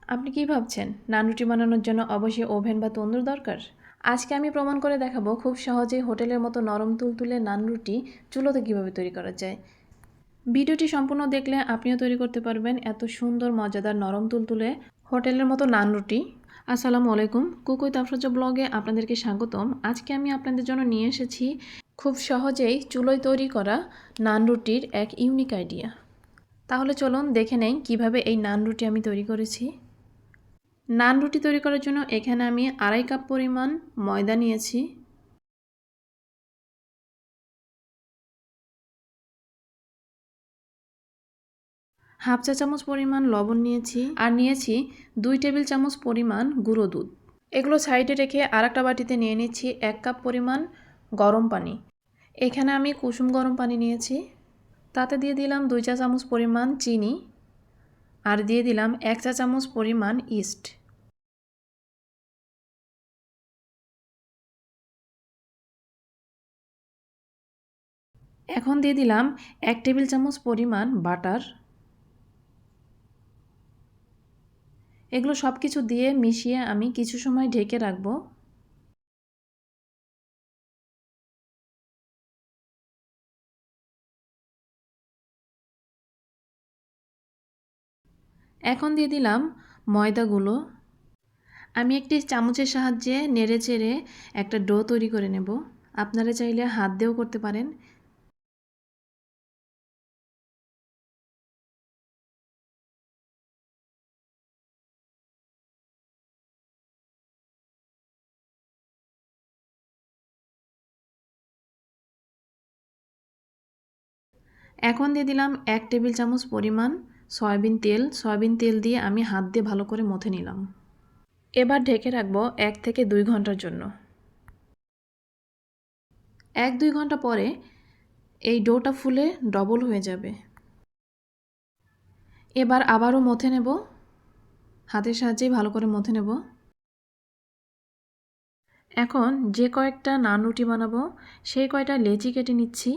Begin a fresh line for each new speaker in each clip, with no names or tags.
আপনি কি ভাবছেন নান রুটি বানানোর জন্য অবশ্যই ওভেন বা তন্দুর দরকার? আজকে আমি প্রমাণ করে দেখাবো খুব সহজেই হোটেলের মতো নরম তুলতুলে নান রুটি চুলোতে কীভাবে তৈরি করা যায়। ভিডিওটি সম্পূর্ণ দেখলে আপনিও তৈরি করতে পারবেন এত সুন্দর মজাদার নরম তুলতুলে হোটেলের মতো নান রুটি। আসসালামু আলাইকুম, কুক উইথ আফরোজা ব্লগে আপনাদেরকে স্বাগতম। আজকে আমি আপনাদের জন্য নিয়ে এসেছি খুব সহজেই চুলোয় তৈরি করা নান রুটির এক ইউনিক আইডিয়া। তাহলে চলুন দেখে নেই কীভাবে এই নান রুটি আমি তৈরি করেছি। নান রুটি তৈরি করার জন্য এখানে আমি 2.5 কাপ পরিমাণ ময়দা নিয়েছি, হাফ চা চামচ পরিমাণ লবণ নিয়েছি, আর নিয়েছি 2 টেবিল চামচ পরিমাণ গুঁড়ো দুধ। এগুলো সাইডে রেখে আরেকটা বাটিতে নিয়ে নিচ্ছি 1 কাপ পরিমাণ গরম পানি। এখানে আমি কুসুম গরম পানি নিয়েছি, তাতে দিয়ে দিলাম 2 চা চামচ পরিমাণ চিনি, আর দিয়ে দিলাম 1 চা চামচ পরিমাণ ইস্ট। এখন দিয়ে দিলাম 1 টেবিল চামচ পরিমাণ বাটার। এগুলো সব কিছু দিয়ে মিশিয়ে আমি কিছু সময় ঢেকে রাখবো। এখন দিয়ে দিলাম ময়দাগুলো। আমি একটি চামচের সাহায্যে নেড়ে চেড়ে একটা ডো তৈরি করে নেব। আপনারা চাইলে হাত দিয়েও করতে পারেন। এখন দিয়ে দিলাম 1 টেবিল চামচ পরিমাণ সয়াবিন তেল। সয়াবিন তেল দিয়ে আমি হাত দিয়ে ভালো করে মথে নিলাম। এবার ঢেকে রাখবো 1 থেকে 2 ঘন্টার জন্য। 1-2 ঘন্টা পরে এই ডোটা ফুলে ডবল হয়ে যাবে। এবার আবারও মথে নেব, হাতের সাহায্যেই ভালো করে মথে নেব। এখন যে কয়েকটা নান রুটি বানাবো সেই কয়টা লেচি কেটে নিচ্ছি।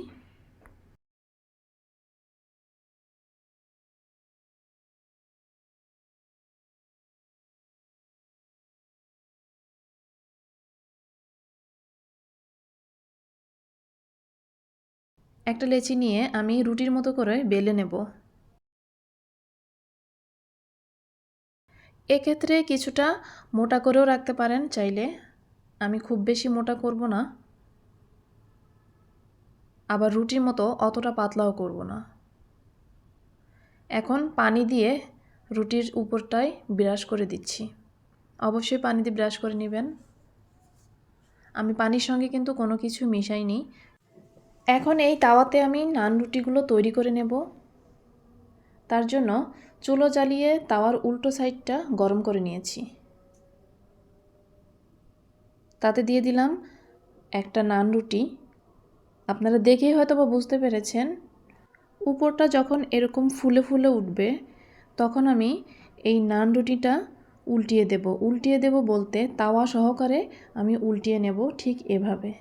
একটা লেচি নিয়ে আমি রুটির মতো করে বেলে নেব। এক্ষেত্রে কিছুটা মোটা করেও রাখতে পারেন চাইলে, আমি খুব বেশি মোটা করব না, আবার রুটির মতো অতটা পাতলাও করব না। এখন পানি দিয়ে রুটির উপরটায় ব্রাশ করে দিচ্ছি। অবশ্যই পানি দিয়ে ব্রাশ করে নেবেন। আমি পানির সঙ্গে কিন্তু কোনো কিছু মিশাইনি। এখন এই তাওয়াতে আমি নান রুটিগুলো তৈরি করে নেব। তার জন্য চুলো জ্বালিয়ে তাওয়ার উল্টো সাইডটা গরম করে নিয়েছি। তাতে দিয়ে দিলাম একটা নান রুটি। আপনারা দেখেই হয়তো বা বুঝতে পেরেছেন, উপরটা যখন এরকম ফুলে ফুলে উঠবে তখন আমি এই নান রুটিটা উল্টিয়ে দেব। উল্টিয়ে দেব বলতে তাওয়া সহকারে আমি উল্টিয়ে নেব ঠিক এভাবে।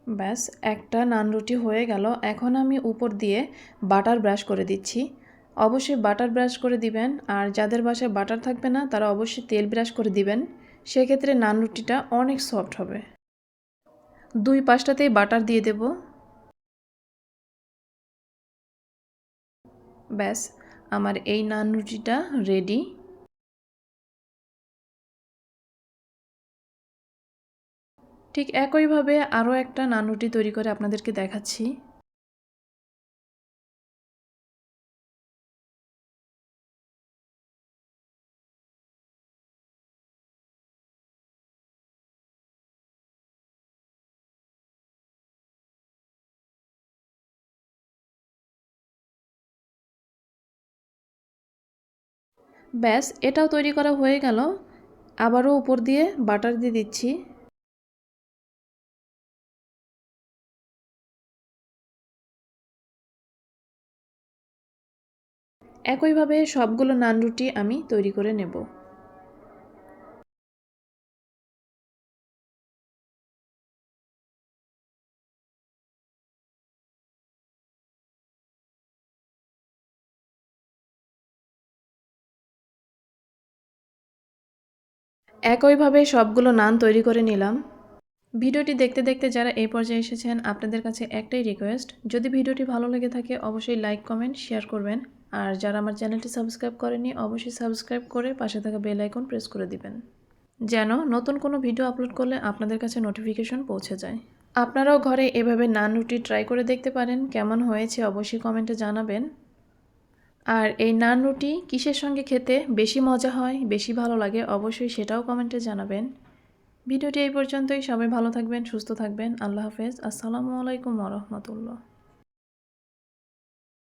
ব্যাস একটা নান রুটি হয়ে গেল। এখন আমি উপর দিয়ে বাটার ব্রাশ করে দিচ্ছি। অবশ্যই বাটার ব্রাশ করে দিবেন, আর যাদের বাসায় বাটার থাকবে না তারা অবশ্যই তেল ব্রাশ করে দিবেন। সেক্ষেত্রে নান রুটিটা অনেক সফট হবে। 2 পাশটাতেই বাটার দিয়ে দেব। ব্যাস আমার এই নান রুটিটা রেডি। ঠিক একইভাবে আরও একটা নান রুটি তৈরি করে আপনাদেরকে দেখাচ্ছি। ব্যাস এটাও তৈরি করা হয়ে গেল। আবারও উপর দিয়ে বাটার দিয়ে দিচ্ছি। একইভাবে সবগুলো নান রুটি আমি তৈরি করে নেব। একইভাবে সবগুলো নান তৈরি করে নিলাম। ভিডিওটি দেখতে দেখতে যারা এই পর্যায়ে এসেছেন, আপনাদের কাছে একটাই রিকোয়েস্ট, যদি ভিডিওটি ভালো লেগে থাকে অবশ্যই লাইক, কমেন্ট, শেয়ার করবেন। আর যারা আমার চ্যানেলটি সাবস্ক্রাইব করেনি অবশ্যই সাবস্ক্রাইব করে পাশে থাকা বেল আইকন প্রেস করে দিবেন, যেন নতুন কোনো ভিডিও আপলোড করলে আপনাদের কাছে নোটিফিকেশন পৌঁছে যায়। আপনারাও ঘরে এভাবে নান রুটি ট্রাই করে দেখতে পারেন, কেমন হয়েছে অবশ্যই কমেন্টে জানাবেন। আর এই নান রুটি কিসের সঙ্গে খেতে বেশি মজা হয়, বেশি ভালো লাগে অবশ্যই সেটাও কমেন্টে জানাবেন। ভিডিওটি এই পর্যন্তই। সবাই ভালো থাকবেন, সুস্থ থাকবেন। আল্লাহ হাফেজ। আসসালামু আলাইকুম ওয়া রাহমাতুল্লাহ।